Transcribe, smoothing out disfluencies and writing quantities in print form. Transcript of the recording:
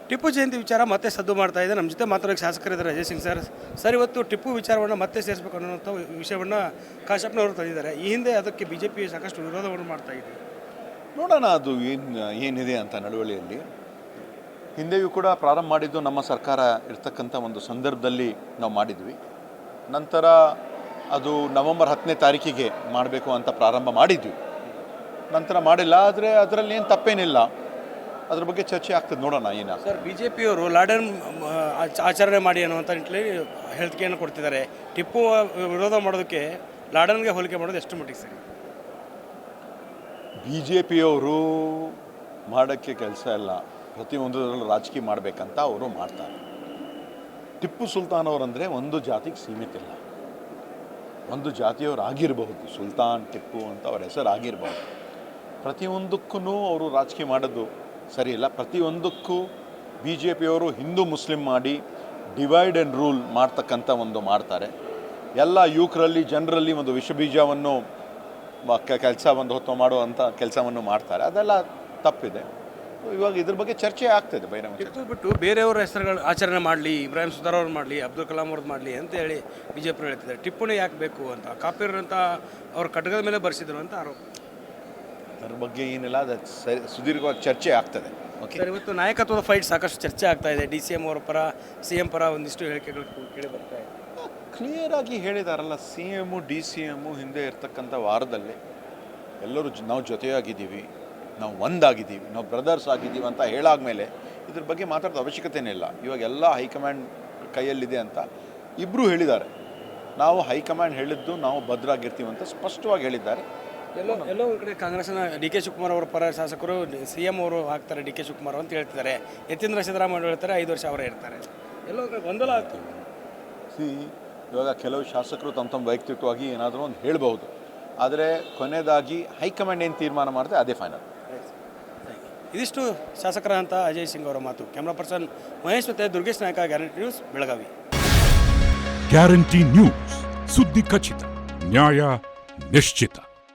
ಟಿಪ್ಪು ಜಯಂತಿ ವಿಚಾರ ಮತ್ತೆ ಸದ್ದು ಮಾಡ್ತಾ ಇದೆ. ನಮ್ಮ ಜೊತೆ ಮಾತಾಡೋಕ್ಕೆ ಶಾಸಕರಿದ್ದಾರೆ ಅಜಯ್ ಸಿಂಗ್ ಸರ್ ಇವತ್ತು ಟಿಪ್ಪು ವಿಚಾರವನ್ನು ಮತ್ತೆ ಸೇರಿಸಬೇಕು ಅನ್ನೋಂಥ ವಿಷಯವನ್ನು ಕಾಶ್ಯಪ್ನವರು ತಂದಿದ್ದಾರೆ. ಈ ಹಿಂದೆ ಅದಕ್ಕೆ BJP ಸಾಕಷ್ಟು ವಿರೋಧವನ್ನು ಮಾಡ್ತಾ ಇದೆ. ನೋಡೋಣ ಅದು ಏನಿದೆ ಅಂತ ನಡವಳಿಯಲ್ಲಿ. ಹಿಂದೆಯೂ ಕೂಡ ಪ್ರಾರಂಭ ಮಾಡಿದ್ದು ನಮ್ಮ ಸರ್ಕಾರ ಇರ್ತಕ್ಕಂಥ ಒಂದು ಸಂದರ್ಭದಲ್ಲಿ ನಾವು ಮಾಡಿದ್ವಿ. ನಂತರ ಅದು ನವೆಂಬರ್ 10ನೇ ತಾರೀಕಿಗೆ ಮಾಡಬೇಕು ಅಂತ ಪ್ರಾರಂಭ ಮಾಡಿದ್ವಿ. ನಂತರ ಮಾಡಿಲ್ಲ. ಆದರೆ ಅದರಲ್ಲಿ ಏನು ತಪ್ಪೇನಿಲ್ಲ. ಅದ್ರ ಬಗ್ಗೆ ಚರ್ಚೆ ಆಗ್ತದೆ, ನೋಡೋಣ ಏನು. ಸರ್ BJPಯವರು ಲಾಡನ್ ಆಚರಣೆ ಮಾಡಿ ಅನ್ನುವಂಥ ನಿಟ್ಟಿನಲ್ಲಿ ಹೇಳಿಕೆಯನ್ನು ಕೊಡ್ತಿದ್ದಾರೆ. ಟಿಪ್ಪು ವಿರೋಧ ಮಾಡೋದಕ್ಕೆ ಲಾಡನ್ಗೆ ಹೋಲಿಕೆ ಮಾಡೋದು ಎಷ್ಟು ಮಟ್ಟಿಗೆ ಸರಿ? BJPಯವರು ಮಾಡೋಕ್ಕೆ ಕೆಲಸ ಇಲ್ಲ. ಪ್ರತಿಯೊಂದರಲ್ಲೂ ರಾಜಕೀಯ ಮಾಡಬೇಕಂತ ಅವರು ಮಾಡ್ತಾರೆ. ಟಿಪ್ಪು ಸುಲ್ತಾನ್ ಅವರಂದರೆ ಒಂದು ಜಾತಿಗೆ ಸೀಮಿತ ಇಲ್ಲ. ಒಂದು ಜಾತಿಯವರು ಆಗಿರಬಹುದು, ಸುಲ್ತಾನ್ ಟಿಪ್ಪು ಅಂತ ಅವ್ರ ಹೆಸರು ಆಗಿರಬಹುದು. ಪ್ರತಿಯೊಂದಕ್ಕೂ ಅವರು ರಾಜಕೀಯ ಮಾಡೋದು ಸರಿ ಇಲ್ಲ. ಪ್ರತಿಯೊಂದಕ್ಕೂ BJPಯವರು ಹಿಂದೂ ಮುಸ್ಲಿಂ ಮಾಡಿ ಡಿವೈಡ್ ಆ್ಯಂಡ್ ರೂಲ್ ಮಾಡ್ತಕ್ಕಂಥ ಒಂದು ಮಾಡ್ತಾರೆ. ಎಲ್ಲ ಯುವಕರಲ್ಲಿ ಜನರಲ್ಲಿ ಒಂದು ವಿಷಬೀಜವನ್ನು ಕೆಲಸ ಒಂದು ಹೊತ್ತು ಮಾಡುವಂಥ ಕೆಲಸವನ್ನು ಮಾಡ್ತಾರೆ. ಅದೆಲ್ಲ ತಪ್ಪಿದೆ. ಇವಾಗ ಇದ್ರ ಬಗ್ಗೆ ಚರ್ಚೆ ಆಗ್ತದೆ. ಬಹಿರಂಗ ಟಿಪ್ಪು ಬಿಟ್ಟು ಬೇರೆಯವರ ಹೆಸರುಗಳು ಆಚರಣೆ ಮಾಡಲಿ, ಇಬ್ರಾಹಿಂ ಸುಧಾರ್ ಅವ್ರು ಮಾಡಲಿ, ಅಬ್ದುಲ್ ಕಲಾಂ ಅವ್ರದ್ದು ಮಾಡಲಿ ಅಂತ ಹೇಳಿ BJP ಹೇಳ್ತಿದ್ದಾರೆ. ಟಿಪ್ಪುನೇ ಯಾಕೆ ಬೇಕು ಅಂತ ಕಾಪೀರ್ ಅಂತ ಅವ್ರ ಕಟಕದ ಮೇಲೆ ಬರೆಸಿದ್ರು ಅಂತ ಆರೋಪ. ಅದ್ರ ಬಗ್ಗೆ ಏನಿಲ್ಲ, ಅದು ಸರಿ ಸುದೀರ್ಘವಾಗಿ ಚರ್ಚೆ ಆಗ್ತದೆ. ಓಕೆ ಸರ್, ಇವತ್ತು ನಾಯಕತ್ವದ ಫೈಟ್ ಸಾಕಷ್ಟು ಚರ್ಚೆ ಆಗ್ತಾ ಇದೆ. DCM ಅವರ ಪರ, CM ಪರ ಒಂದಿಷ್ಟು ಹೇಳಿಕೆಗಳು ಕೇಳಿ ಬರ್ತಾ ಇದೆ. ಕ್ಲಿಯರಾಗಿ ಹೇಳಿದಾರಲ್ಲ, CM DCM ಹಿಂದೆ ಇರ್ತಕ್ಕಂಥ ವಾರದಲ್ಲಿ ಎಲ್ಲರೂ ನಾವು ಜೊತೆಯಾಗಿದ್ದೀವಿ, ನಾವು ಒಂದಾಗಿದ್ದೀವಿ, ನಾವು ಬ್ರದರ್ಸ್ ಆಗಿದ್ದೀವಿ ಅಂತ ಹೇಳಾದ್ಮೇಲೆ ಇದ್ರ ಬಗ್ಗೆ ಮಾತಾಡೋದು ಅವಶ್ಯಕತೆಯೇ ಇಲ್ಲ. ಇವಾಗ ಎಲ್ಲ ಹೈಕಮಾಂಡ್ ಕೈಯಲ್ಲಿದೆ ಅಂತ ಇಬ್ಬರು ಹೇಳಿದ್ದಾರೆ. ನಾವು ಹೈಕಮಾಂಡ್ ಹೇಳಿದ್ದು ನಾವು ಭದ್ರಾಗಿರ್ತೀವಿ ಅಂತ ಸ್ಪಷ್ಟವಾಗಿ ಹೇಳಿದ್ದಾರೆ. ಎಲ್ಲೋ ಒಂದು ಕಡೆ ಕಾಂಗ್ರೆಸ್ನ DK ಶಿವಕುಮಾರ್ ಅವರ ಪರ ಶಾಸಕರು CM ಅವರು ಹಾಕ್ತಾರೆ DK ಶಿವಕುಮಾರ್ ಅಂತ ಹೇಳ್ತಿದ್ದಾರೆ. ಯತೀಂದ್ರ ಸಿದ್ದರಾಮಯ್ಯ ಹೇಳ್ತಾರೆ 5 ವರ್ಷ ಅವರೇ ಇರ್ತಾರೆ. ಎಲ್ಲೋ ಒಂದು ಕಡೆ ಗೊಂದಲ ಆಗ್ತದೆ. ಇವಾಗ ಕೆಲವು ಶಾಸಕರು ತಮ್ಮ ವೈಯಕ್ತಿಕವಾಗಿ ಏನಾದರೂ ಒಂದು ಹೇಳ್ಬಹುದು. ಆದರೆ ಕೊನೆಯದಾಗಿ ಹೈಕಮಾಂಡ್ ಏನು ತೀರ್ಮಾನ ಮಾಡುತ್ತೆ ಅದೇ ಫೈನಲ್. ಇದಿಷ್ಟು ಶಾಸಕರ ಅಂತ ಅಜಯ್ ಸಿಂಗ್ ಅವರ ಮಾತು. ಕ್ಯಾಮ್ರಾ ಪರ್ಸನ್ ಮಹೇಶ್ ಮತ್ತು ದುರ್ಗೇಶ್ ನಾಯಕ, guarantee news, Belagavi. Guarantee news, ಸುದ್ದಿ ಖಚಿತ, ನ್ಯಾಯ ನಿಶ್ಚಿತ.